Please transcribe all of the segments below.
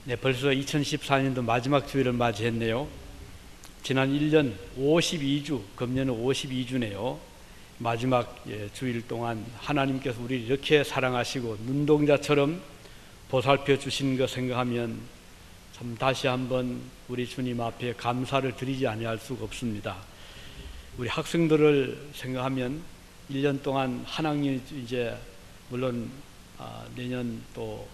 네, 벌써 2014년도 마지막 주일을 맞이했네요. 지난 1년 52주, 금년은 52주네요. 마지막 주일 동안 하나님께서 우리를 이렇게 사랑하시고 눈동자처럼 보살펴 주신 것 생각하면 참 다시 한번 우리 주님 앞에 감사를 드리지 아니할 수가 없습니다. 우리 학생들을 생각하면 1년 동안 한 학년이 이제 물론 내년 또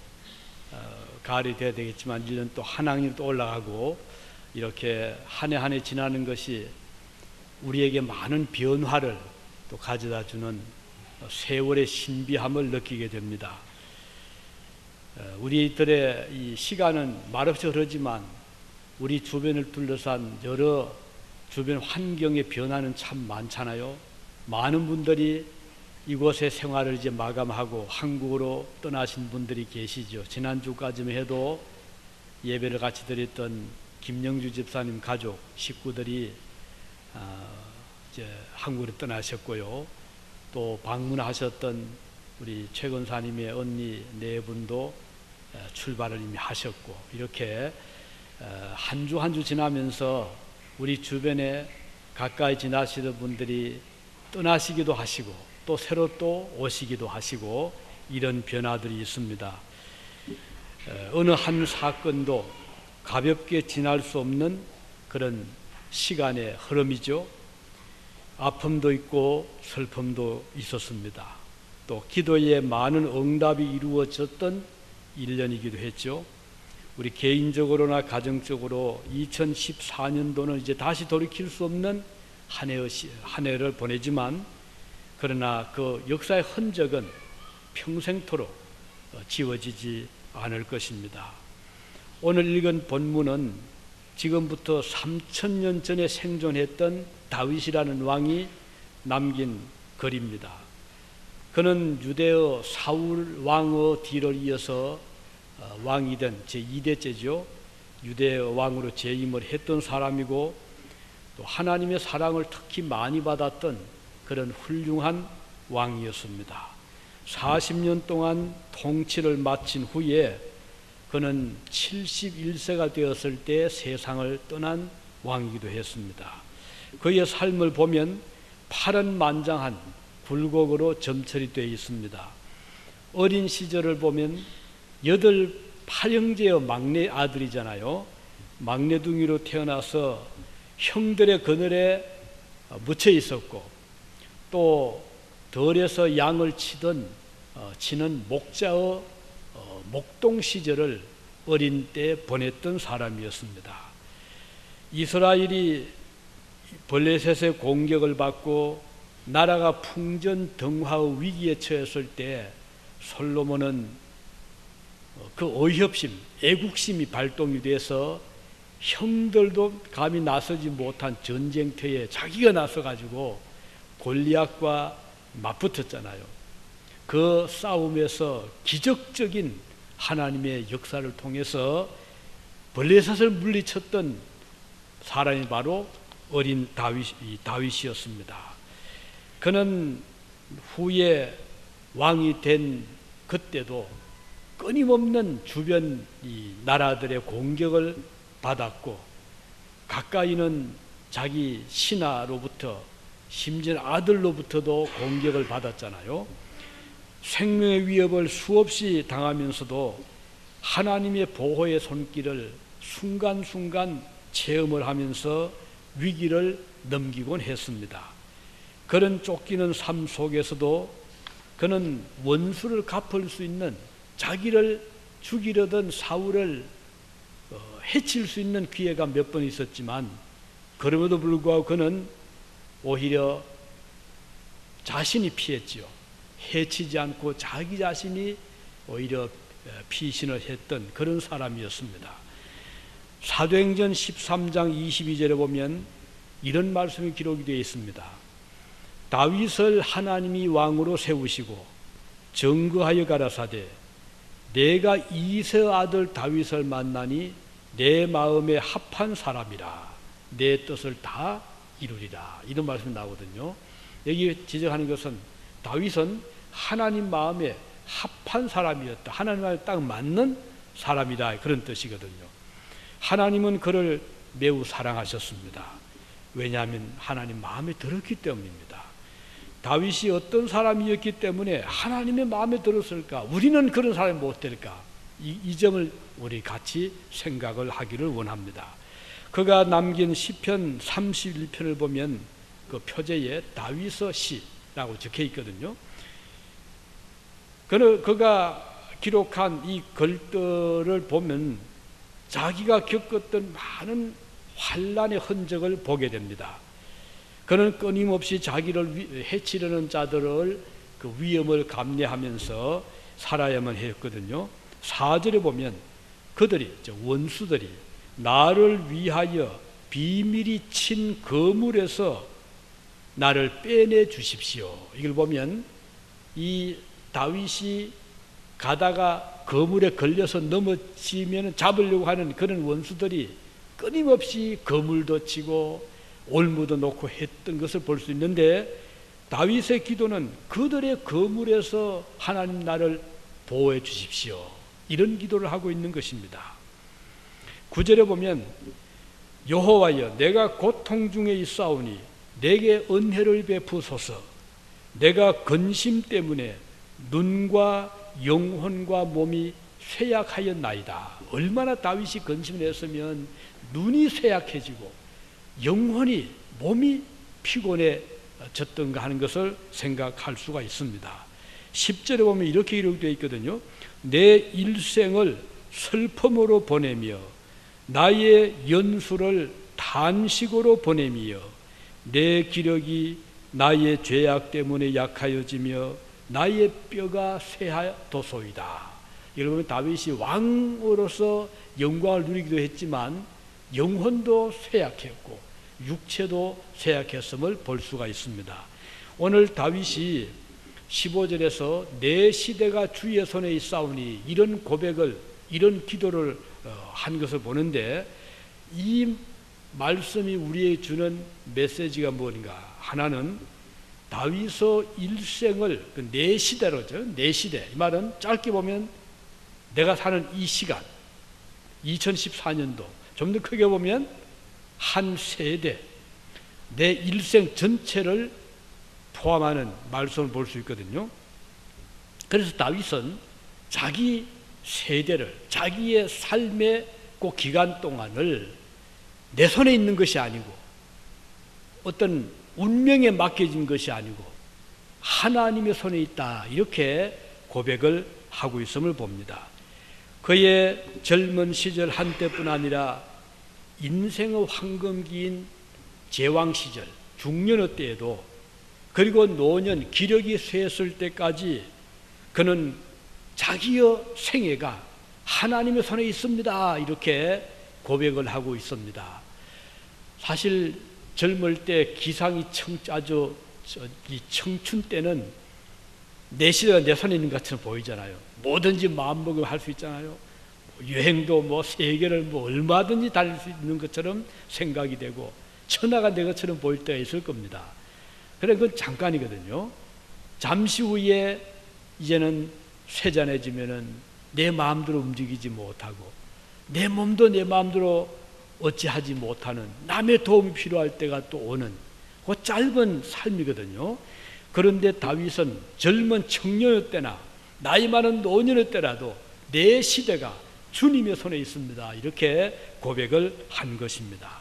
가을이 돼야 되겠지만 1년 또 한 학년 또 올라가고 이렇게 한 해 한 해 지나는 것이 우리에게 많은 변화를 또 가져다 주는 세월의 신비함을 느끼게 됩니다. 우리들의 이 시간은 말없이 흐르지만 우리 주변을 둘러싼 여러 주변 환경의 변화는 참 많잖아요. 많은 분들이 이곳의 생활을 이제 마감하고 한국으로 떠나신 분들이 계시죠. 지난주까지만 해도 예배를 같이 드렸던 김영주 집사님 가족 식구들이 이제 한국으로 떠나셨고요. 또 방문하셨던 우리 최 권사님의 언니 네 분도 출발을 이미 하셨고, 이렇게 한 주 한 주 지나면서 우리 주변에 가까이 지나시던 분들이 떠나시기도 하시고 또 새로 또 오시기도 하시고 이런 변화들이 있습니다. 어느 한 사건도 가볍게 지날 수 없는 그런 시간의 흐름이죠. 아픔도 있고 슬픔도 있었습니다. 또 기도에 많은 응답이 이루어졌던 1년이기도 했죠. 우리 개인적으로나 가정적으로 2014년도는 이제 다시 돌이킬 수 없는 한 해를 보내지만, 그러나 그 역사의 흔적은 평생토록 지워지지 않을 것입니다. 오늘 읽은 본문은 지금부터 3000년 전에 생존했던 다윗이라는 왕이 남긴 글입니다. 그는 유대의 사울 왕의 뒤를 이어서 왕이 된 제2대째죠. 유대의 왕으로 재임을 했던 사람이고 또 하나님의 사랑을 특히 많이 받았던 그런 훌륭한 왕이었습니다. 40년 동안 통치를 마친 후에 그는 71세가 되었을 때 세상을 떠난 왕이기도 했습니다. 그의 삶을 보면 파란만장한 굴곡으로 점철이 되어 있습니다. 어린 시절을 보면 8형제의 막내 아들이잖아요. 막내둥이로 태어나서 형들의 그늘에 묻혀 있었고, 또 덜에서 양을 치는 목자의 목동 시절을 어린 때 보냈던 사람이었습니다. 이스라엘이 블레셋의 공격을 받고 나라가 풍전등화의 위기에 처했을 때 솔로몬은 그 의협심, 애국심이 발동이 돼서 형들도 감히 나서지 못한 전쟁터에 자기가 나서가지고 골리앗과 맞붙었잖아요. 그 싸움에서 기적적인 하나님의 역사를 통해서 블레셋을 물리쳤던 사람이 바로 어린 다윗이었습니다. 그는 후에 왕이 된 그때도 끊임없는 주변 이 나라들의 공격을 받았고, 가까이는 자기 신하로부터, 심지어 아들로부터도 공격을 받았잖아요. 생명의 위협을 수없이 당하면서도 하나님의 보호의 손길을 순간순간 체험을 하면서 위기를 넘기곤 했습니다. 그런 쫓기는 삶 속에서도 그는 원수를 갚을 수 있는, 자기를 죽이려던 사울을 해칠 수 있는 기회가 몇 번 있었지만, 그럼에도 불구하고 그는 오히려 자신이 피했지요. 해치지 않고 자기 자신이 오히려 피신을 했던 그런 사람이었습니다. 사도행전 13장 22절에 보면 이런 말씀이 기록이 되어 있습니다. 다윗을 하나님이 왕으로 세우시고 정거하여 가라사대 내가 이새 아들 다윗을 만나니 내 마음에 합한 사람이라 내 뜻을 다 이루리라, 이런 말씀이 나오거든요. 여기 지적하는 것은 다윗은 하나님 마음에 합한 사람이었다. 하나님 마음에 딱 맞는 사람이다, 그런 뜻이거든요. 하나님은 그를 매우 사랑하셨습니다. 왜냐하면 하나님 마음에 들었기 때문입니다. 다윗이 어떤 사람이었기 때문에 하나님의 마음에 들었을까? 우리는 그런 사람이 못 될까? 이 점을 우리 같이 생각을 하기를 원합니다. 그가 남긴 시편 31편을 보면 그 표제에 다윗의 시라고 적혀 있거든요. 그가 기록한 이 글들을 보면 자기가 겪었던 많은 환난의 흔적을 보게 됩니다. 그는 끊임없이 자기를 해치려는 자들을 그 위험을 감내하면서 살아야만 했거든요. 4절에 보면 그들이, 원수들이 나를 위하여 비밀이 친 거물에서 나를 빼내 주십시오. 이걸 보면 이 다윗이 가다가 거물에 걸려서 넘어지면 잡으려고 하는 그런 원수들이 끊임없이 거물도 치고 올무도 놓고 했던 것을 볼 수 있는데, 다윗의 기도는 그들의 거물에서 하나님 나를 보호해 주십시오, 이런 기도를 하고 있는 것입니다. 9절에 보면 여호와여 내가 고통 중에 있사오니 내게 은혜를 베푸소서. 내가 근심 때문에 눈과 영혼과 몸이 쇠약하였나이다. 얼마나 다윗이 근심을 했으면 눈이 쇠약해지고 영혼이, 몸이 피곤해졌던가 하는 것을 생각할 수가 있습니다. 10절에 보면 이렇게 기록되어 있거든요. 내 일생을 슬픔으로 보내며 나의 연수를 탄식으로 보내며 내 기력이 나의 죄악 때문에 약하여지며 나의 뼈가 쇠하도소이다. 여러분, 다윗이 왕으로서 영광을 누리기도 했지만 영혼도 쇠약했고 육체도 쇠약했음을 볼 수가 있습니다. 오늘 다윗이 15절에서 내 시대가 주의 손에 있사오니 이런 고백을, 이런 기도를 한 것을 보는데, 이 말씀이 우리에게 주는 메시지가 뭔가? 하나는 다윗의 일생을 내 시대로죠. 내 시대. 이 말은 짧게 보면 내가 사는 이 시간, 2014년도, 좀 더 크게 보면 한 세대, 내 일생 전체를 포함하는 말씀을 볼 수 있거든요. 그래서 다윗은 자기 세대를, 자기의 삶의 그 기간 동안을 내 손에 있는 것이 아니고 어떤 운명에 맡겨진 것이 아니고 하나님의 손에 있다, 이렇게 고백을 하고 있음을 봅니다. 그의 젊은 시절 한때뿐 아니라 인생의 황금기인 제왕 시절, 중년의 때에도, 그리고 노년, 기력이 쇠했을 때까지 그는 자기의 생애가 하나님의 손에 있습니다, 이렇게 고백을 하고 있습니다. 사실 젊을 때 기상이 아주 이 청춘 때는 내 시대가 내 손에 있는 것처럼 보이잖아요. 뭐든지 마음먹으면 할 수 있잖아요. 여행도 뭐 세계를 뭐 얼마든지 달릴 수 있는 것처럼 생각이 되고 천하가 내 것처럼 보일 때가 있을 겁니다. 그래, 그건 잠깐이거든요. 잠시 후에 이제는 쇠잔해지면은 내 마음대로 움직이지 못하고 내 몸도 내 마음대로 어찌하지 못하는, 남의 도움이 필요할 때가 또 오는 그 짧은 삶이거든요. 그런데 다윗은 젊은 청년의 때나 나이 많은 노년의 때라도 내 시대가 주님의 손에 있습니다, 이렇게 고백을 한 것입니다.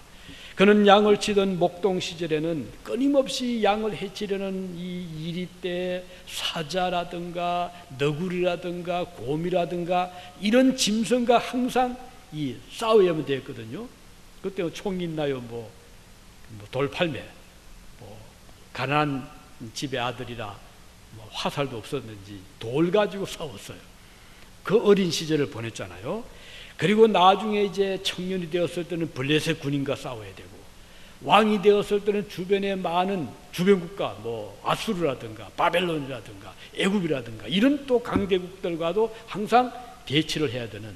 그는 양을 치던 목동 시절에는 끊임없이 양을 해치려는 이 일이 때 사자라든가 너구리라든가 곰이라든가 이런 짐승과 항상 이 싸워야만 되었거든요. 그때 총 있나요? 뭐 돌팔매, 뭐 가난한 집의 아들이라 뭐 화살도 없었는지 돌 가지고 싸웠어요. 그 어린 시절을 보냈잖아요. 그리고 나중에 이제 청년이 되었을 때는 블레셋 군인과 싸워야 되고, 왕이 되었을 때는 주변에 많은 주변국가, 뭐 아수르라든가 바벨론이라든가 애굽이라든가 이런 또 강대국들과도 항상 대치를 해야 되는,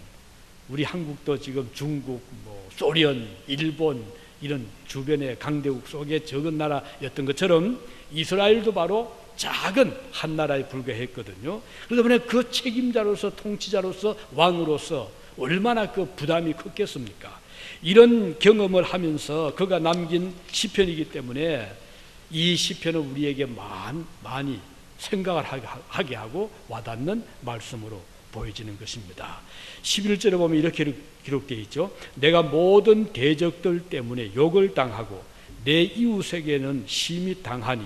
우리 한국도 지금 중국, 뭐 소련, 일본 이런 주변의 강대국 속에 적은 나라였던 것처럼 이스라엘도 바로 작은 한 나라에 불과했거든요. 그래서 그 책임자로서, 통치자로서, 왕으로서 얼마나 그 부담이 컸겠습니까? 이런 경험을 하면서 그가 남긴 시편이기 때문에 이 시편은 우리에게 많이 생각을 하게 하고 와닿는 말씀으로 보여지는 것입니다. 11절에 보면 이렇게 기록되어 있죠. 내가 모든 대적들 때문에 욕을 당하고 내 이웃에게는 심히 당하니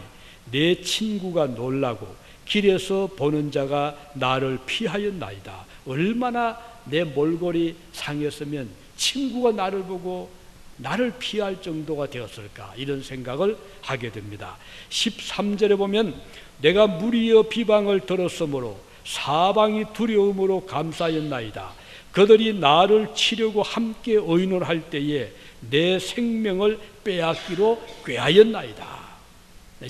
내 친구가 놀라고 길에서 보는 자가 나를 피하였나이다. 얼마나 내 몰골이 상했으면 친구가 나를 보고 나를 피할 정도가 되었을까, 이런 생각을 하게 됩니다. 13절에 보면 내가 무리여 비방을 들었으므로 사방이 두려움으로 감싸였나이다. 그들이 나를 치려고 함께 의논할 때에 내 생명을 빼앗기로 꾀하였나이다.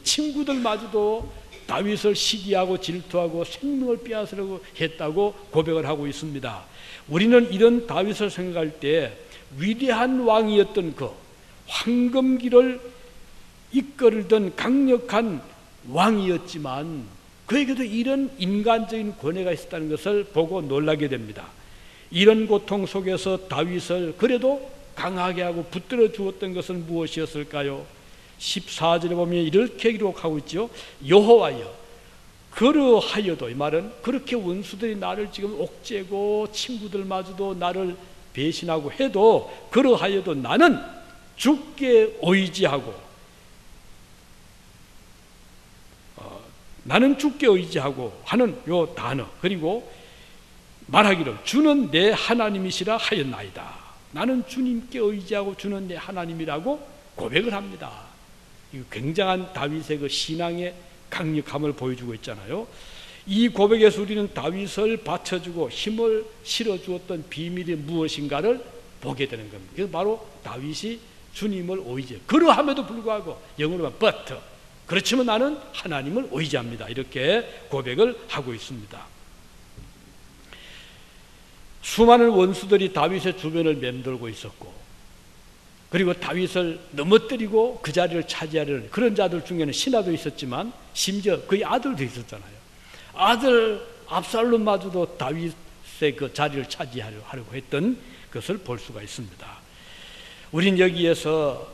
친구들마저도 다윗을 시기하고 질투하고 생명을 빼앗으려고 했다고 고백을 하고 있습니다. 우리는 이런 다윗을 생각할 때 위대한 왕이었던 그 황금기를 이끌던 강력한 왕이었지만 그에게도 이런 인간적인 권위가 있었다는 것을 보고 놀라게 됩니다. 이런 고통 속에서 다윗을 그래도 강하게 하고 붙들어 주었던 것은 무엇이었을까요? 14절에 보면 이렇게 기록하고 있죠. 여호와여, 그러하여도, 이 말은 그렇게 원수들이 나를 지금 옥죄고 친구들마저도 나를 배신하고 해도 그러하여도 나는 주께 의지하고 나는 주께 의지하고 하는 요 단어, 그리고 말하기를 주는 내 하나님이시라 하였나이다. 나는 주님께 의지하고 주는 내 하나님이라고 고백을 합니다. 이 굉장한 다윗의 그 신앙의 강력함을 보여주고 있잖아요. 이 고백에서 우리는 다윗을 받쳐주고 힘을 실어주었던 비밀이 무엇인가를 보게 되는 겁니다. 그래서 바로 다윗이 주님을 의지해, 그러함에도 불구하고 영어로 하면 but, 그렇지만 나는 하나님을 의지합니다, 이렇게 고백을 하고 있습니다. 수많은 원수들이 다윗의 주변을 맴돌고 있었고, 그리고 다윗을 넘어뜨리고 그 자리를 차지하려는 그런 자들 중에는 신하도 있었지만 심지어 그의 아들도 있었잖아요. 아들 압살롬마저도 다윗의 그 자리를 차지하려고 했던 것을 볼 수가 있습니다. 우린 여기에서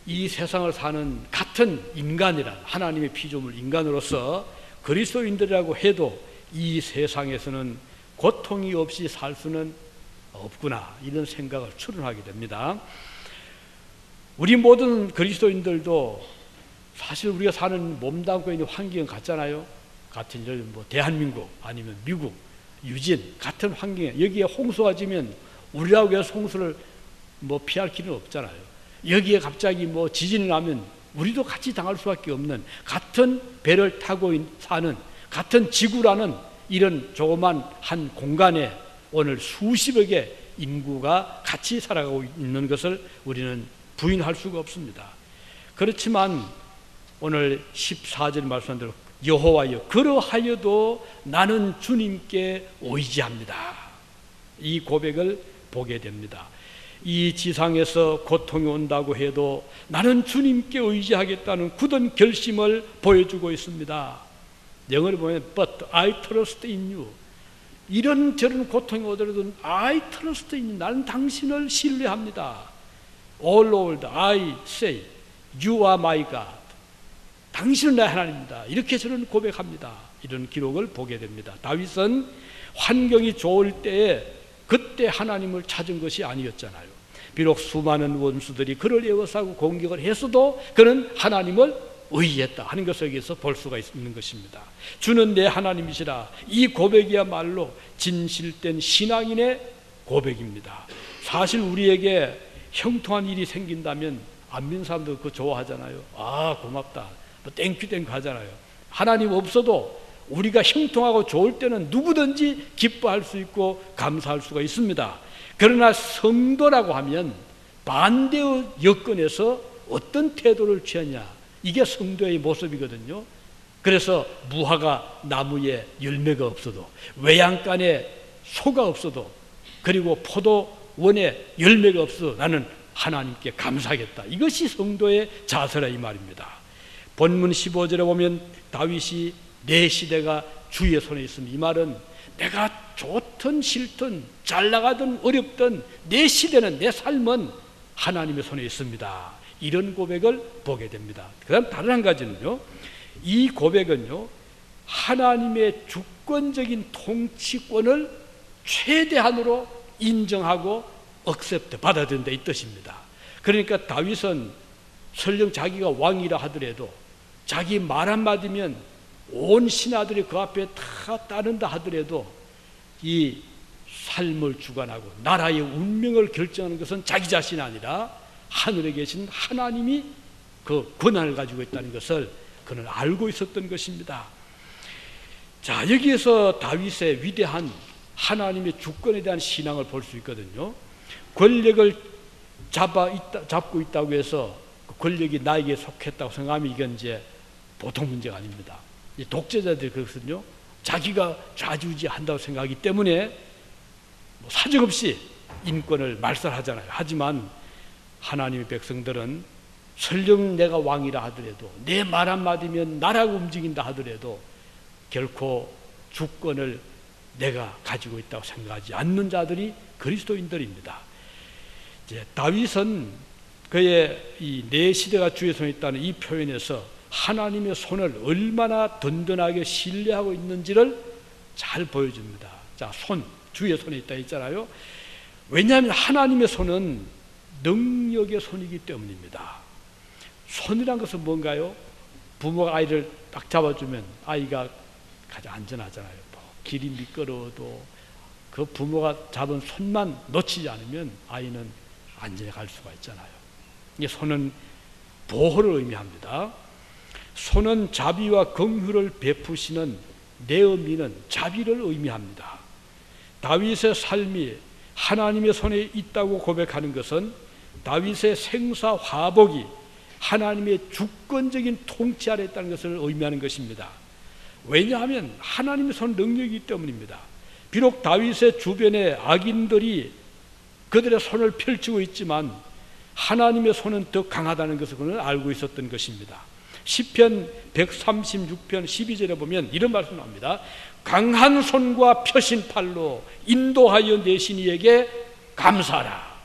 이 세상을 사는 같은 인간이란, 하나님의 피조물 인간으로서 그리스도인들이라고 해도 이 세상에서는 고통이 없이 살 수는 없구나, 이런 생각을 추론하게 됩니다. 우리 모든 그리스도인들도 사실 우리가 사는 몸담고 있는 환경은 같잖아요. 같은 예를 뭐 대한민국 아니면 미국, 유진 같은 환경에 여기에 홍수가 지면 우리라고 해서 홍수를 뭐 피할 길은 없잖아요. 여기에 갑자기 뭐 지진이 나면 우리도 같이 당할 수밖에 없는, 같은 배를 타고 사는 같은 지구라는 이런 조그만 한 공간에 오늘 수십억의 인구가 같이 살아가고 있는 것을 우리는 부인할 수가 없습니다. 그렇지만 오늘 14절 말씀한 대로 여호와여, 그러하여도 나는 주님께 의지합니다, 이 고백을 보게 됩니다. 이 지상에서 고통이 온다고 해도 나는 주님께 의지하겠다는 굳은 결심을 보여주고 있습니다. 영어로 보면 But I trust in you. 이런저런 고통이 오더라도 I trust in you. 나는 당신을 신뢰합니다. All Lord, I say, you are my God. 당신은 나의 하나님입니다. 이렇게 저는 고백합니다. 이런 기록을 보게 됩니다. 다윗은 환경이 좋을 때에 그때 하나님을 찾은 것이 아니었잖아요. 비록 수많은 원수들이 그를 에워싸고 공격을 했어도 그는 하나님을 의지했다 하는 것을 여기서 볼 수가 있는 것입니다. 주는 내 하나님이시라, 이 고백이야말로 진실된 신앙인의 고백입니다. 사실 우리에게 형통한 일이 생긴다면 안 믿는 사람도 그거 좋아하잖아요. 아, 고맙다, 뭐 땡큐 하잖아요. 하나님 없어도 우리가 형통하고 좋을 때는 누구든지 기뻐할 수 있고 감사할 수가 있습니다. 그러나 성도라고 하면 반대의 여건에서 어떤 태도를 취하냐, 이게 성도의 모습이거든요. 그래서 무화과 나무에 열매가 없어도, 외양간에 소가 없어도, 그리고 포도원에 열매가 없어도 나는 하나님께 감사하겠다, 이것이 성도의 자세라, 이 말입니다. 본문 15절에 보면 다윗이 내 시대가 주의 손에 있습니다, 이 말은 내가 좋든 싫든 잘 나가든 어렵든 내 시대는, 내 삶은 하나님의 손에 있습니다. 이런 고백을 보게 됩니다. 그 다음 다른 한 가지는요, 이 고백은요, 하나님의 주권적인 통치권을 최대한으로 인정하고 억셉트, 받아들인다, 이 뜻입니다. 그러니까 다윗은 설령 자기가 왕이라 하더라도 자기 말 한마디면 온 신하들이 그 앞에 다 따른다 하더라도 이 삶을 주관하고 나라의 운명을 결정하는 것은 자기 자신이 아니라 하늘에 계신 하나님이 그 권한을 가지고 있다는 것을 그는 알고 있었던 것입니다. 자, 여기에서 다윗의 위대한 하나님의 주권에 대한 신앙을 볼 수 있거든요. 권력을 잡고 있다고 해서 그 권력이 나에게 속했다고 생각하면 이건 이제 보통 문제가 아닙니다. 이 독재자들이 그렇거든요. 자기가 좌지우지한다고 생각하기 때문에 뭐 사정없이 인권을 말살하잖아요. 하지만 하나님의 백성들은 설령 내가 왕이라 하더라도, 내 말 한마디면 나라가 움직인다 하더라도 결코 주권을 내가 가지고 있다고 생각하지 않는 자들이 그리스도인들입니다. 이제 다윗은 그의 이 내 시대가 주의 손에 있다는 이 표현에서 하나님의 손을 얼마나 든든하게 신뢰하고 있는지를 잘 보여줍니다. 자, 손, 주의 손에 있다 했잖아요. 왜냐하면 하나님의 손은 능력의 손이기 때문입니다. 손이란 것은 뭔가요? 부모가 아이를 딱 잡아주면 아이가 가장 안전하잖아요. 뭐 길이 미끄러워도 그 부모가 잡은 손만 놓치지 않으면 아이는 안전히 갈 수가 있잖아요. 이 손은 보호를 의미합니다. 손은 자비와 긍휼을 베푸시는, 내 의미는 자비를 의미합니다. 다윗의 삶이 하나님의 손에 있다고 고백하는 것은 다윗의 생사화복이 하나님의 주권적인 통치 아래 있다는 것을 의미하는 것입니다. 왜냐하면 하나님의 손 능력이기 때문입니다. 비록 다윗의 주변에 악인들이 그들의 손을 펼치고 있지만 하나님의 손은 더 강하다는 것을 그는 알고 있었던 것입니다. 시편 136편 12절에 보면 이런 말씀을 합니다. 강한 손과 펴신 팔로 인도하여 내신 이에게 감사하라.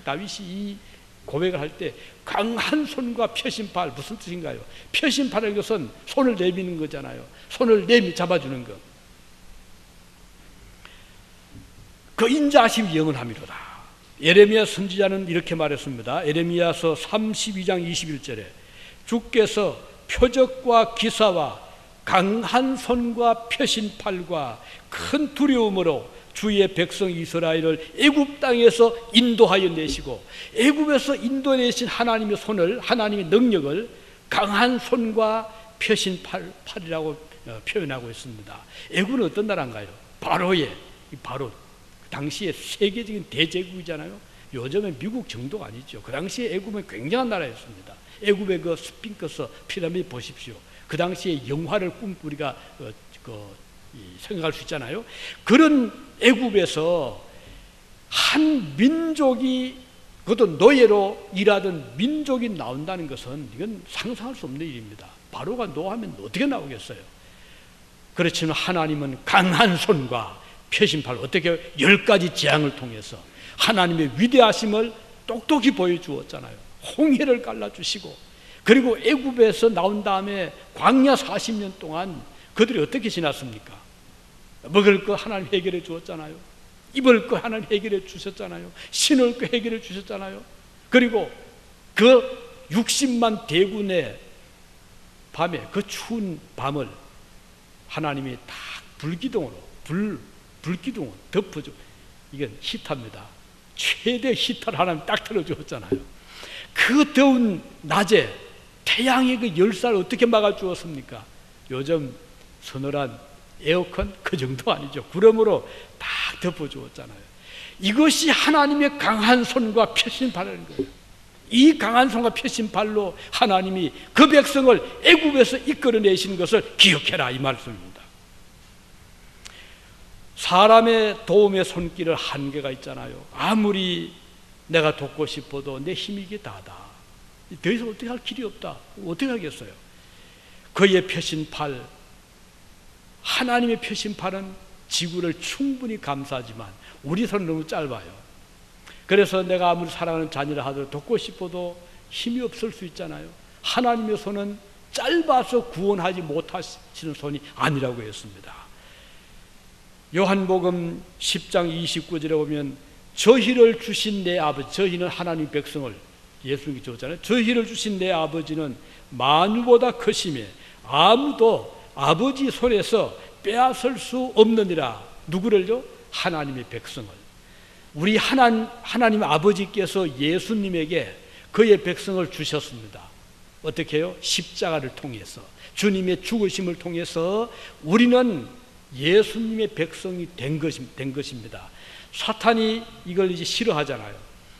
다윗이 이 고백을 할 때 강한 손과 펴신 팔, 무슨 뜻인가요? 펴신 팔이라는 것은 손을 내미는 거잖아요. 손을 잡아주는 것. 그 인자하심이 영원함이로다. 예레미야 선지자는 이렇게 말했습니다. 예레미야서 32장 21절에 주께서 표적과 기사와 강한 손과 펴신 팔과 큰 두려움으로 주의 백성 이스라엘을 애굽 땅에서 인도하여 내시고, 애굽에서 인도내신 하나님의 손을, 하나님의 능력을 강한 손과 펴신 팔이라고 표현하고 있습니다. 애굽은 어떤 나라인가요? 바로 당시에 세계적인 대제국이잖아요. 요즘은 미국 정도가 아니죠. 그 당시에 애굽은 굉장한 나라였습니다. 애굽의 그 스핑크스 피라미드 보십시오. 그 당시에 영화를 우리가 생각할 수 있잖아요. 그런 애굽에서 한 민족이, 그것도 노예로 일하던 민족이 나온다는 것은 이건 상상할 수 없는 일입니다. 바로가 노하면 어떻게 나오겠어요? 그렇지만 하나님은 강한 손과 펴신 팔, 어떻게 10가지 재앙을 통해서 하나님의 위대하심을 똑똑히 보여주었잖아요. 홍해를 갈라주시고, 그리고 애굽에서 나온 다음에 광야 40년 동안 그들이 어떻게 지났습니까? 먹을 거 하나님 해결해 주었잖아요. 입을 거 하나님 해결해 주셨잖아요. 신을 거 해결해 주셨잖아요. 그리고 그 60만 대군의 밤에, 그 추운 밤을 하나님이 다 불기둥으로 덮어줘. 이건 히터입니다. 최대 히터를 하나님 딱 틀어주었잖아요. 그 더운 낮에 태양의 그 열살을 어떻게 막아주었습니까? 요즘 서늘한 에어컨 그 정도 아니죠. 구름으로 딱 덮어주었잖아요. 이것이 하나님의 강한 손과 펴신 팔이라는 거예요. 이 강한 손과 펴신 팔로 하나님이 그 백성을 애굽에서 이끌어내신 것을 기억해라, 이 말씀입니다. 사람의 도움의 손길을 한계가 있잖아요. 아무리 내가 돕고 싶어도 내 힘이 이게 다다. 더 이상 어떻게 할 길이 없다. 어떻게 하겠어요? 그의 펴신 팔, 하나님의 펴신 팔은 지구를 충분히 감싸지만 우리 손은 너무 짧아요. 그래서 내가 아무리 사랑하는 자녀라 하더라도 돕고 싶어도 힘이 없을 수 있잖아요. 하나님의 손은 짧아서 구원하지 못하시는 손이 아니라고 했습니다. 요한복음 10장 29절에 보면 저희를 주신 내 아버지, 저희는 하나님 백성을 예수님이 줬잖아요. 저희를 주신 내 아버지는 만유보다 크심에 아무도 아버지 손에서 빼앗을 수 없느니라. 누구를요? 하나님의 백성을. 우리 하나님 아버지께서 예수님에게 그의 백성을 주셨습니다. 어떻게 해요? 십자가를 통해서, 주님의 죽으심을 통해서 우리는 예수님의 백성이 된 것입니다. 사탄이 이걸 이제 싫어하잖아요.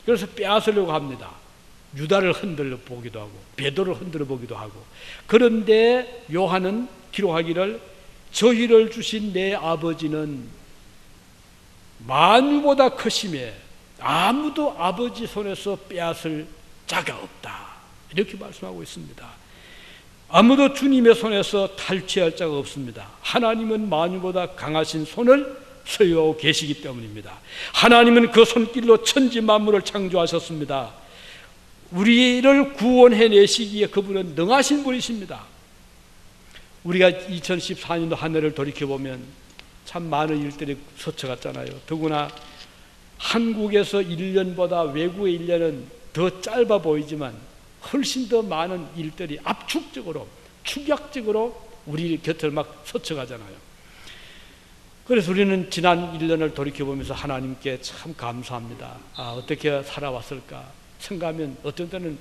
그래서 빼앗으려고 합니다. 유다를 흔들어 보기도 하고 베드로를 흔들어 보기도 하고. 그런데 요한은 기록하기를 저희를 주신 내 아버지는 만유보다 크심에 아무도 아버지 손에서 빼앗을 자가 없다. 이렇게 말씀하고 있습니다. 아무도 주님의 손에서 탈취할 자가 없습니다. 하나님은 만유보다 강하신 손을 소유하고 계시기 때문입니다. 하나님은 그 손길로 천지 만물을 창조하셨습니다. 우리를 구원해내시기에 그분은 능하신 분이십니다. 우리가 2014년도 한 해를 돌이켜보면 참 많은 일들이 스쳐갔잖아요. 더구나 한국에서 1년보다 외국의 1년은 더 짧아 보이지만 훨씬 더 많은 일들이 압축적으로, 축약적으로 우리 곁을 막 스쳐가잖아요. 그래서 우리는 지난 1년을 돌이켜보면서 하나님께 참 감사합니다. 어떻게 살아왔을까 생각하면 어떤 때는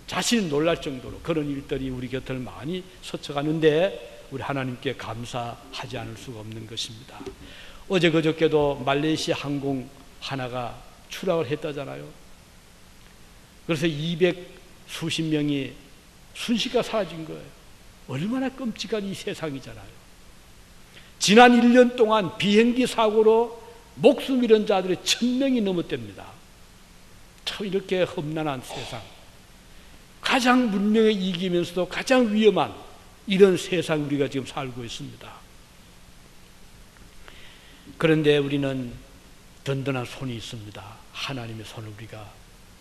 자신이 놀랄 정도로 그런 일들이 우리 곁을 많이 스쳐가는데 우리 하나님께 감사하지 않을 수가 없는 것입니다. 어제 그저께도 말레이시아 항공 하나가 추락을 했다잖아요. 그래서 200수십 명이 순식간에 사라진 거예요. 얼마나 끔찍한 이 세상이잖아요. 지난 1년 동안 비행기 사고로 목숨 잃은 자들이 1000명이 넘었답니다. 참 이렇게 험난한 세상, 가장 문명에 이기면서도 가장 위험한 이런 세상 우리가 지금 살고 있습니다. 그런데 우리는 든든한 손이 있습니다. 하나님의 손을 우리가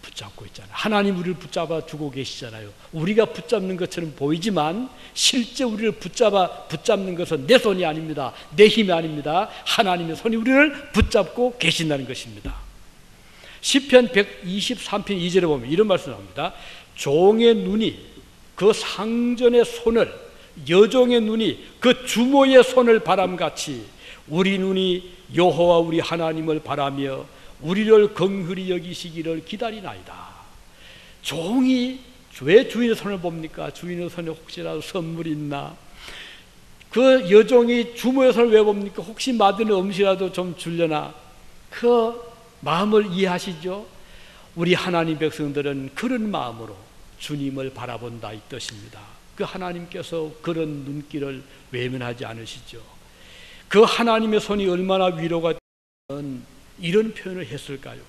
붙잡고 있잖아요. 하나님 우리를 붙잡아 주고 계시잖아요. 우리가 붙잡는 것처럼 보이지만 실제 우리를 붙잡는 것은 내 손이 아닙니다. 내 힘이 아닙니다. 하나님의 손이 우리를 붙잡고 계신다는 것입니다. 시편 123편 2절에 보면 이런 말씀 나옵니다. 종의 눈이 그 상전의 손을, 여종의 눈이 그 주모의 손을 바람같이 우리 눈이 여호와 우리 하나님을 바라며 우리를 긍휼히 여기시기를 기다리나이다. 종이 왜 주인의 손을 봅니까? 주인의 손에 혹시라도 선물이 있나? 그 여종이 주모의 손을 왜 봅니까? 혹시 맛있는 음식이라도 좀 주려나? 그 마음을 이해하시죠? 우리 하나님 백성들은 그런 마음으로 주님을 바라본다 이 뜻입니다. 그 하나님께서 그런 눈길을 외면하지 않으시죠. 그 하나님의 손이 얼마나 위로가 되면 이런 표현을 했을까요?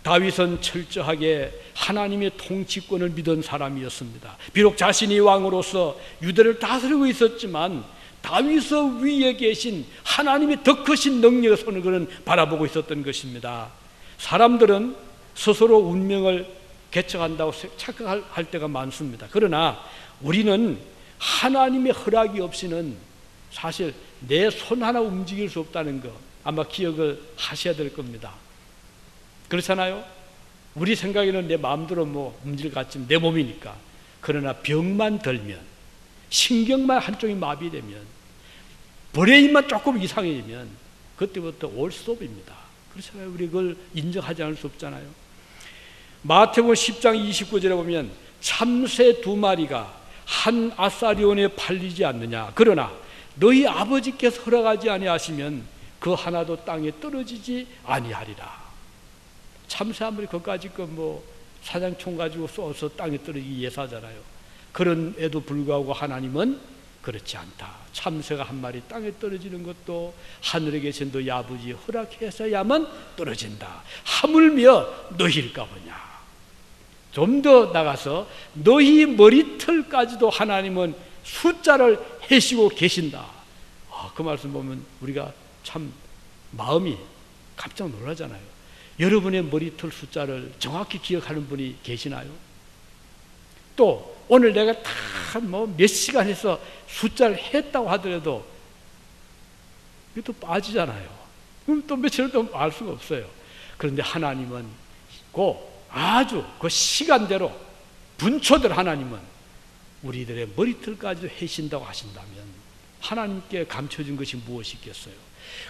다윗은 철저하게 하나님의 통치권을 믿은 사람이었습니다. 비록 자신이 왕으로서 유대를 다스리고 있었지만 다윗의 위에 계신 하나님의 더 크신 능력의 손을 그는 바라보고 있었던 것입니다. 사람들은 스스로 운명을 개척한다고 착각할 때가 많습니다. 그러나 우리는 하나님의 허락이 없이는 사실 내 손 하나 움직일 수 없다는 거 아마 기억을 하셔야 될 겁니다. 그렇잖아요? 우리 생각에는 내 마음대로 움직일 것 같지만 내 몸이니까. 그러나 병만 들면, 신경만 한쪽이 마비되면, 브레인만 조금 이상해지면 그때부터 올 스톱입니다. 그렇잖아요? 우리 그걸 인정하지 않을 수 없잖아요. 마태복음 10장 29절에 보면 참새 2마리가 한 아사리온에 팔리지 않느냐. 그러나 너희 아버지께서 허락하지 아니하시면 그 하나도 땅에 떨어지지 아니하리라. 참새 한 마리 그까짓 사냥총 가지고 쏘서 땅에 떨어지기 예사잖아요. 그런에도 불구하고 하나님은 그렇지 않다. 참새가 한 마리 땅에 떨어지는 것도 하늘에 계신 너희 아버지 허락해서야만 떨어진다. 하물며 너희일까 보냐. 좀 더 나가서 너희 머리털까지도 하나님은 숫자를 해시고 계신다. 그 말씀 보면 우리가 참 마음이 깜짝 놀라잖아요. 여러분의 머리털 숫자를 정확히 기억하는 분이 계시나요? 또 오늘 내가 다 뭐 몇 시간 해서 숫자를 했다고 하더라도 이것도 빠지잖아요. 그럼 또 며칠을 또 알 수가 없어요. 그런데 하나님은 아주 그 시간대로 분초들 하나님은 우리들의 머리털까지도 해신다고 하신다면 하나님께 감춰진 것이 무엇이 있겠어요?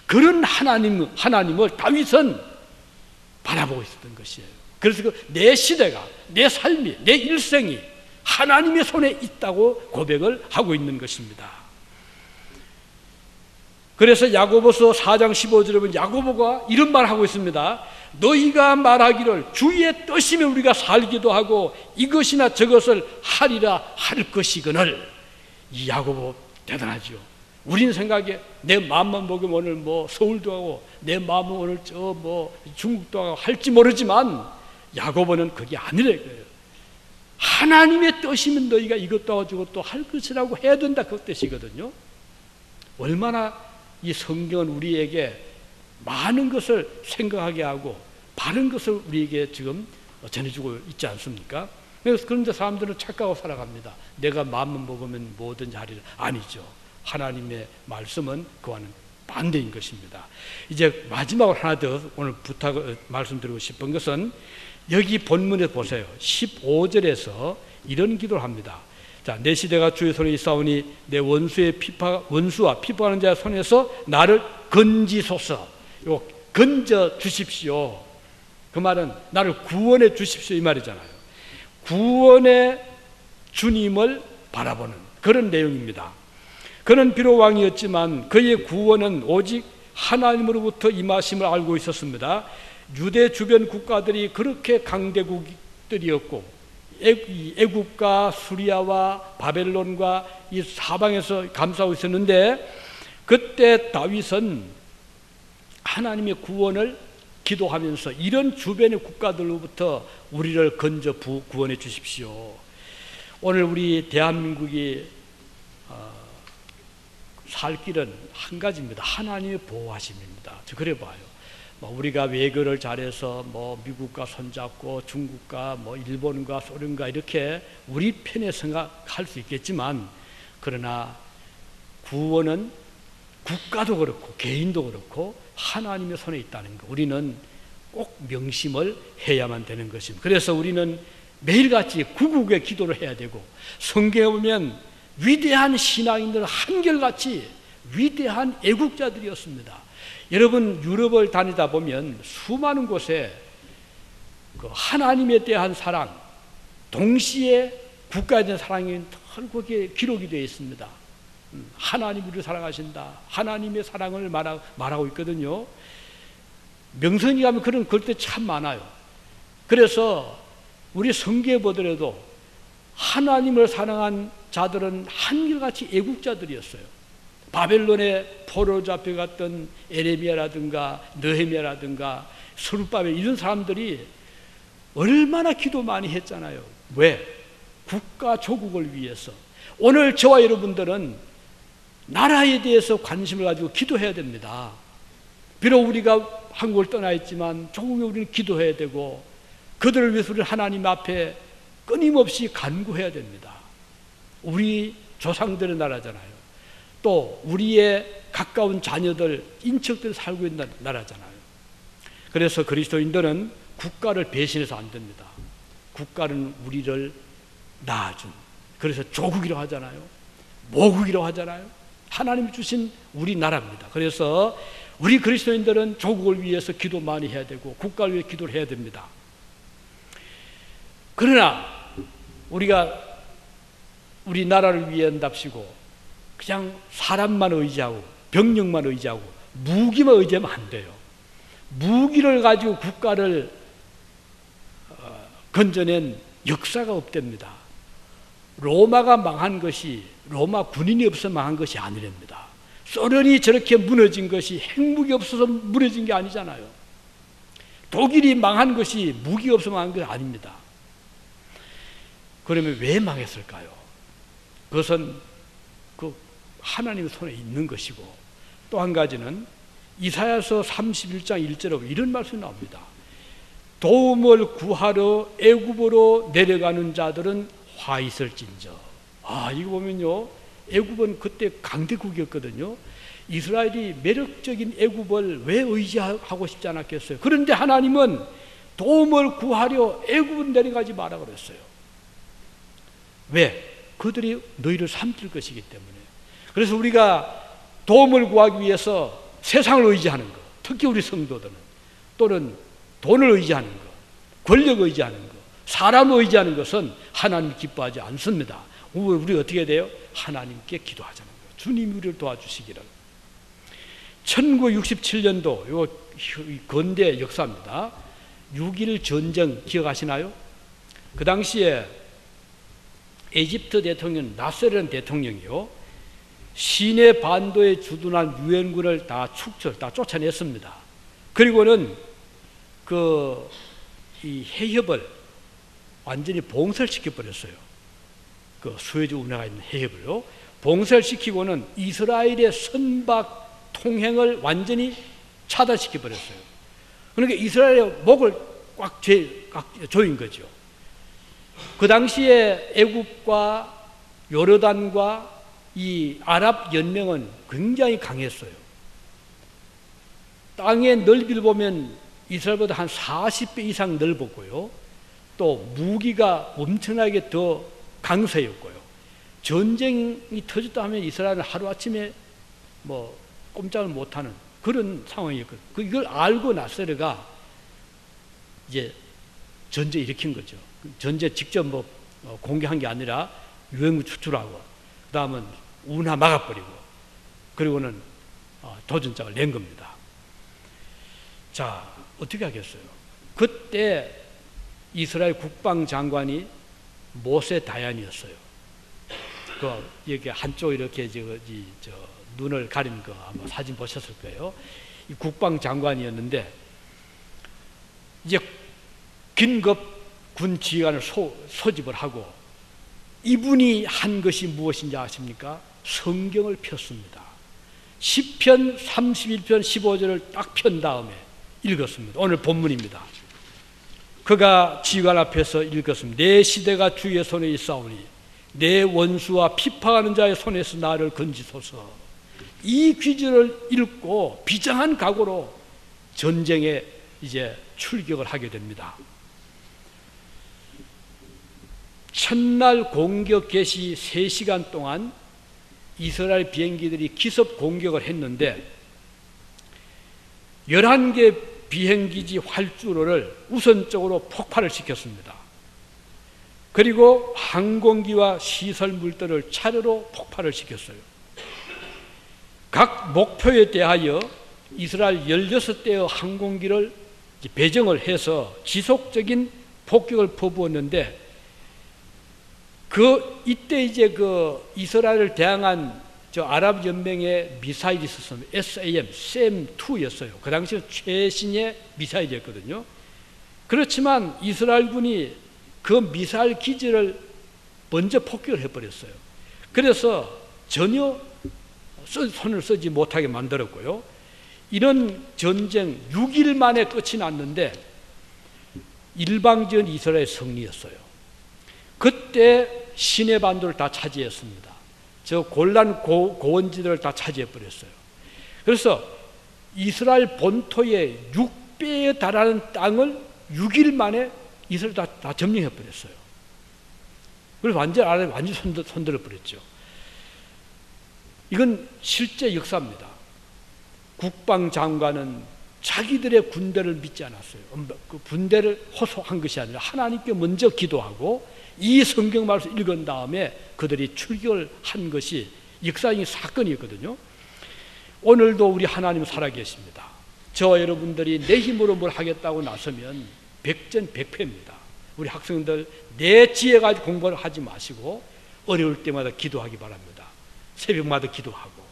그런 하나님을 다윗은 바라보고 있었던 것이에요. 그래서 내 시대가, 내 삶이, 내 일생이 하나님의 손에 있다고 고백을 하고 있는 것입니다. 그래서 야고보서 4장 15절에 보면 야고보가 이런 말을 하고 있습니다. 너희가 말하기를 주의 뜻이면 우리가 살기도 하고 이것이나 저것을 하리라 할 것이거늘. 이 야고보 대단하죠. 우리는 생각에 내 마음만 먹으면 오늘 뭐 서울도 하고 내 마음은 오늘 중국도 하고 할지 모르지만 야고보는 그게 아니라 이거예요. 하나님의 뜻이면 너희가 이것도 하고 저것도 할 것이라고 해야 된다, 그 뜻이거든요. 얼마나 이 성경은 우리에게 많은 것을 생각하게 하고 바른 것을 우리에게 지금 전해주고 있지 않습니까? 그런데 사람들은 착각하고 살아갑니다. 내가 마음만 먹으면 뭐든지 하리라. 아니죠. 하나님의 말씀은 그와는 반대인 것입니다. 이제 마지막으로 하나 더 오늘 말씀드리고 싶은 것은 여기 본문에 보세요. 15절에서 이런 기도를 합니다. 자, 내 시대가 주의 손에 있사오니 내 원수와 피파하는 자의 손에서 나를 건지소서. 요 건져 주십시오. 그 말은 나를 구원해 주십시오 이 말이잖아요. 구원의 주님을 바라보는 그런 내용입니다. 그는 비록 왕이었지만 그의 구원은 오직 하나님으로부터 임하심을 알고 있었습니다. 유대 주변 국가들이 그렇게 강대국들이었고 애굽과 수리아와 바벨론과 이 사방에서 감싸고 있었는데 그때 다윗은 하나님의 구원을 기도하면서 이런 주변의 국가들로부터 우리를 건져 구원해 주십시오. 오늘 우리 대한민국이 살 길은 한 가지입니다. 하나님의 보호하심입니다. 저 그래 봐요. 우리가 외교를 잘해서 미국과 손잡고 중국과 일본과 소련과 이렇게 우리 편에 생각할 수 있겠지만 그러나 구원은 국가도 그렇고 개인도 그렇고 하나님의 손에 있다는 것 우리는 꼭 명심을 해야만 되는 것입니다. 그래서 우리는 매일같이 구국의 기도를 해야 되고 성경에 보면 위대한 신앙인들은 한결같이 위대한 애국자들이었습니다. 여러분 유럽을 다니다 보면 수많은 곳에 그 하나님에 대한 사랑 동시에 국가에 대한 사랑이 거기에 기록이 되어 있습니다. 하나님 우리를 사랑하신다. 하나님의 사랑을 말하고 있거든요. 명성이 가면 그런 글들 참 많아요. 그래서 우리 성경에 보더라도 하나님을 사랑한 자들은 한결같이 애국자들이었어요. 바벨론에 포로로 잡혀갔던 에레미야라든가 느헤미야라든가 스룹바벨 이런 사람들이 얼마나 기도 많이 했잖아요. 왜? 국가 조국을 위해서. 오늘 저와 여러분들은 나라에 대해서 관심을 가지고 기도해야 됩니다. 비록 우리가 한국을 떠나 있지만 조국에 우리는 기도해야 되고 그들을 위해서 우리는 하나님 앞에 끊임없이 간구해야 됩니다. 우리 조상들의 나라잖아요. 또 우리의 가까운 자녀들, 인척들 살고 있는 나라잖아요. 그래서 그리스도인들은 국가를 배신해서 안 됩니다. 국가는 우리를 낳아준, 그래서 조국이라고 하잖아요. 모국이라고 하잖아요. 하나님이 주신 우리나라입니다. 그래서 우리 그리스도인들은 조국을 위해서 기도 많이 해야 되고 국가를 위해 기도를 해야 됩니다. 그러나 우리가 우리나라를 위해 한답시고 그냥 사람만 의지하고 병력만 의지하고 무기만 의지하면 안 돼요. 무기를 가지고 국가를 건져낸 역사가 없답니다. 로마가 망한 것이 로마 군인이 없어서 망한 것이 아니랍니다. 소련이 저렇게 무너진 것이 핵무기 없어서 무너진 게 아니잖아요. 독일이 망한 것이 무기가 없어서 망한 게 아닙니다. 그러면 왜 망했을까요? 그것은 그 하나님의 손에 있는 것이고 또 한 가지는 이사야서 31장 1절에 이런 말씀이 나옵니다. 도움을 구하러 애굽으로 내려가는 자들은 화 있을진저. 이거 보면요, 애굽은 그때 강대국이었거든요. 이스라엘이 매력적인 애굽을 왜 의지하고 싶지 않았겠어요? 그런데 하나님은 도움을 구하려 애굽은 내려가지 마라 그랬어요. 왜? 그들이 너희를 삼킬 것이기 때문에. 그래서 우리가 도움을 구하기 위해서 세상을 의지하는 것, 특히 우리 성도들은, 또는 돈을 의지하는 것, 권력을 의지하는 것, 사람을 의지하는 것은 하나님 기뻐하지 않습니다. 우리 어떻게 돼요? 하나님께 기도하자는 거예요. 주님이 우리를 도와주시기를. 1967년도 요 근대 역사입니다. 6.1 전쟁 기억하시나요? 그 당시에 에집트 대통령 나세르 대통령이요, 시내 반도에 주둔한 유엔군을 다 쫓아냈습니다. 그리고는 이 해협을 완전히 봉쇄시켜 버렸어요. 그 수에즈 운하가 있는 해협을요, 봉쇄시키고는 이스라엘의 선박 통행을 완전히 차단시켜 버렸어요. 그러니까 이스라엘의 목을 꽉 조인 거죠. 그 당시에 애굽과 요르단과 이 아랍 연맹은 굉장히 강했어요. 땅의 넓이를 보면 이스라엘보다 한 40배 이상 넓었고요. 또 무기가 엄청나게 더 강세였고요. 전쟁이 터졌다 하면 이스라엘은 하루아침에 꼼짝을 못하는 그런 상황이었거든요. 이걸 알고 나세르가 이제 전쟁 일으킨 거죠. 전쟁 직접 공격한 게 아니라 유엔군 추출하고, 그 다음은 운하 막아버리고, 그리고는 도전장을 낸 겁니다. 자, 어떻게 하겠어요? 그때 이스라엘 국방장관이 모세 다얀이었어요. 이렇게 한쪽 이렇게 눈을 가린 거 아마 사진 보셨을 거예요. 이 국방장관이었는데, 이제 긴급 군 지휘관을 소집을 하고, 이분이 한 것이 무엇인지 아십니까? 성경을 폈습니다. 시편 31편 15절을 딱 편 다음에 읽었습니다. 오늘 본문입니다. 그가 지휘관 앞에서 읽었습니다. 내 시대가 주의 손에 있사오니 내 원수와 피파하는 자의 손에서 나를 건지소서. 이 귀절을 읽고 비장한 각오로 전쟁에 이제 출격을 하게 됩니다. 첫날 공격 개시 3시간 동안 이스라엘 비행기들이 기습 공격을 했는데 11개 비행기지 활주로를 우선적으로 폭발을 시켰습니다. 그리고 항공기와 시설물들을 차례로 폭발을 시켰어요. 각 목표에 대하여 이스라엘 16대의 항공기를 배정을 해서 지속적인 폭격을 퍼부었는데, 이때 이제 이스라엘을 대항한 아랍 연맹의 미사일이 있었습니다. SAM-2였어요. 그 당시에 최신의 미사일이었거든요. 그렇지만 이스라엘군이 그 미사일 기지를 먼저 폭격을 해버렸어요. 그래서 전혀 손을 쓰지 못하게 만들었고요. 이런 전쟁 6일 만에 끝이 났는데 일방적인 이스라엘 승리였어요. 그때 시내 반도를 다 차지했습니다. 저 골란 고원지들을 다 차지해버렸어요. 그래서 이스라엘 본토의 6배에 달하는 땅을 6일 만에 이스라엘 다 점령해버렸어요. 그래서 완전히 손들어버렸죠. 이건 실제 역사입니다. 국방장관은 자기들의 군대를 믿지 않았어요. 그 군대를 호소한 것이 아니라 하나님께 먼저 기도하고 이 성경 말씀을 읽은 다음에 그들이 출격을 한 것이 역사적인 사건이었거든요. 오늘도 우리 하나님 살아계십니다. 저와 여러분들이 내 힘으로 뭘 하겠다고 나서면 백전백패입니다. 우리 학생들 내 지혜 가지고 공부를 하지 마시고 어려울 때마다 기도하기 바랍니다. 새벽마다 기도하고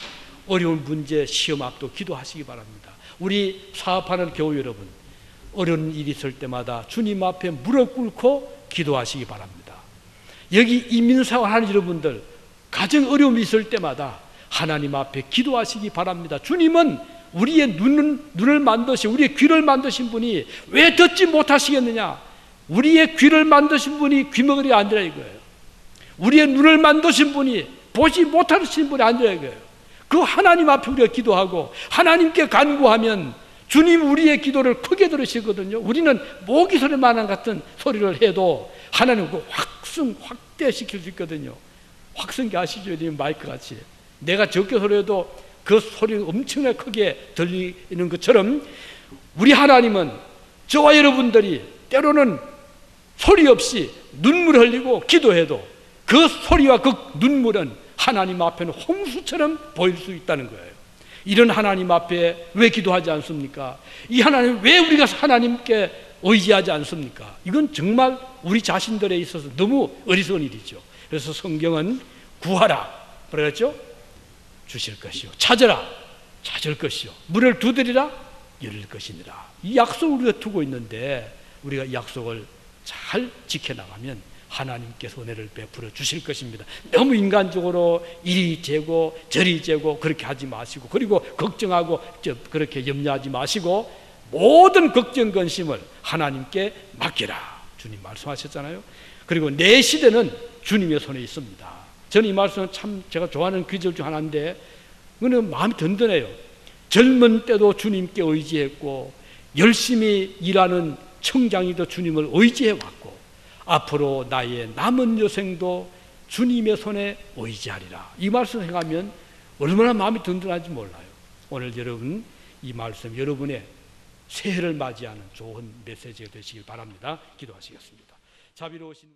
어려운 문제 시험 앞도 기도하시기 바랍니다. 우리 사업하는 교우 여러분, 어려운 일이 있을 때마다 주님 앞에 무릎 꿇고 기도하시기 바랍니다. 여기 이민사와 하는 여러분들 가정 어려움이 있을 때마다 하나님 앞에 기도하시기 바랍니다. 주님은 우리의 눈을 만드신, 우리의 귀를 만드신 분이 왜 듣지 못하시겠느냐? 우리의 귀를 만드신 분이 귀머거리 아니라 이거예요. 우리의 눈을 만드신 분이 보지 못하시는 분이 아니라 이거예요. 그 하나님 앞에 우리가 기도하고 하나님께 간구하면 주님 우리의 기도를 크게 들으시거든요. 우리는 모기 소리만한 같은 소리를 해도 하나님 그 확대시킬 수 있거든요. 확성기 아시죠? 마이크 같이. 내가 적게 소리해도 그 소리가 엄청나게 크게 들리는 것처럼 우리 하나님은 저와 여러분들이 때로는 소리 없이 눈물 흘리고 기도해도 그 소리와 그 눈물은 하나님 앞에는 홍수처럼 보일 수 있다는 거예요. 이런 하나님 앞에 왜 기도하지 않습니까? 이 하나님 왜 우리가 하나님께 의지하지 않습니까? 이건 정말 우리 자신들에 있어서 너무 어리석은 일이죠. 그래서 성경은 구하라 그랬죠? 주실 것이요, 찾으라 찾을 것이요, 문을 두드리라 열릴 것이니라. 이 약속을 우리가 두고 있는데 우리가 이 약속을 잘 지켜나가면 하나님께서 은혜를 베풀어 주실 것입니다. 너무 인간적으로 이리 재고 저리 재고 그렇게 하지 마시고, 그리고 걱정하고 그렇게 염려하지 마시고 모든 걱정 근심을 하나님께 맡겨라 주님 말씀하셨잖아요. 그리고 내 시대는 주님의 손에 있습니다. 저는 이 말씀은 참 제가 좋아하는 귀절 중 하나인데 그는 마음이 든든해요. 젊은 때도 주님께 의지했고 열심히 일하는 청장이도 주님을 의지해왔고 앞으로 나의 남은 여생도 주님의 손에 의지하리라. 이 말씀 생각하면 얼마나 마음이 든든한지 몰라요. 오늘 여러분 이 말씀 여러분의 새해를 맞이하는 좋은 메시지가 되시길 바랍니다. 기도하시겠습니다. 자비로우신